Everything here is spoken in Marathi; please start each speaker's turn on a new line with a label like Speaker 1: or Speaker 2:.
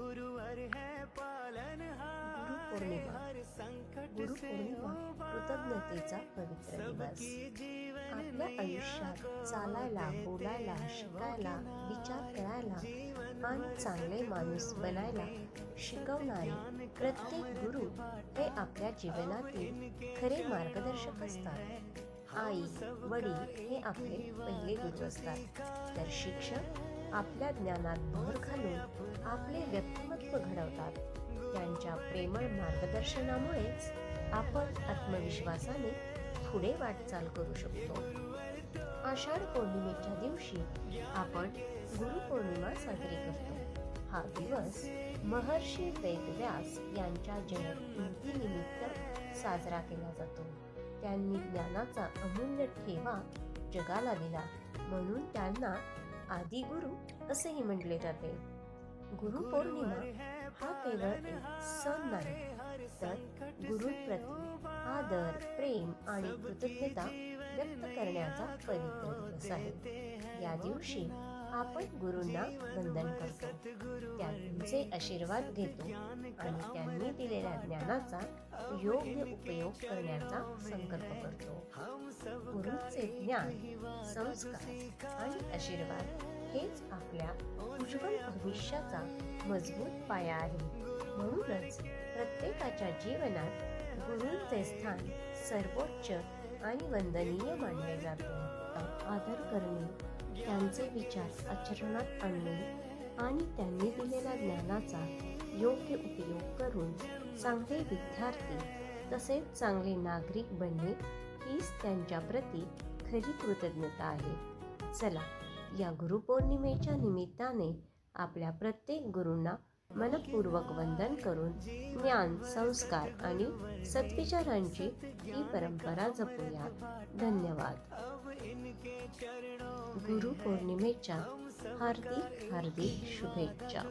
Speaker 1: गुरुपौर्णिमा गुरुपौर्णिमा कृतज्ञतेचा पवित्र दिवस. आपल्या आयुष्यात चालायला, बोलायला, शिकायला, विचार करायला आणि चांगले माणूस बनायला शिकवणारे प्रत्येक गुरु हे आपल्या जीवनातील खरे मार्गदर्शक असतात. आई, वडील हे आपले पहिले गुरु असतात, तर शिक्षक आपल्या ज्ञानात भर घालून आपले व्यक्तिमत्व घडवतात. त्यांच्या प्रेमळ मार्गदर्शनामुळेच आपण आत्मविश्वासाने पुढे वाटचाल करू शकतो. आषाढ पौर्णिमेच्या दिवशी आपण गुरुपौर्णिमा साजरी करतो. हा दिवस महर्षी वेदव्यास यांच्या जयंतीनिमित्त साजरा केला जातो. त्यांनी ज्ञानाचा अमूल्य ठेवा जगाला दिला, म्हणून त्यांना आदिगुरु असेही म्हटले जाते. गुरुपौर्णिमा हा केवळ एक सण नाही, तर गुरुंप्रती आदर, प्रेम आणि कृतज्ञता व्यक्त करण्याचा पवित्र दिवस आहे. या दिवशी आपण गुरूंना वंदन करतो, त्यांचे आशीर्वाद घेतो आणि त्यांनी दिलेल्या ज्ञानाचा योग्य उपयोग करण्याचा संकल्प करतो. गुरूंचे ज्ञान, संस्कार आणि आशीर्वाद हेच आपल्या उज्ज्वल भविष्याचा मजबूत पाया आहे. म्हणूनच प्रत्येकाच्या जीवनात गुरूंचे स्थान सर्वोच्च आणि वंदनीय मानले जाते. आदर करणे, त्यांचे विचार आचरणात आणणे आणि त्यांनी दिलेल्या ज्ञानाचा योग्य उपयोग करून चांगले विद्यार्थी तसेच चांगले नागरिक बनणे हीच त्यांच्या प्रती खरी कृतज्ञता आहे. चला, या गुरुपौर्णिमेच्या निमित्ताने आपल्या प्रत्येक गुरूंना मनपूर्वक वंदन करून ज्ञान, संस्कार आणि सद्विचारांची ही परंपरा जपूया. धन्यवाद. गुरुपौर्णिमेच्या हार्दिक हार्दिक शुभेच्छा.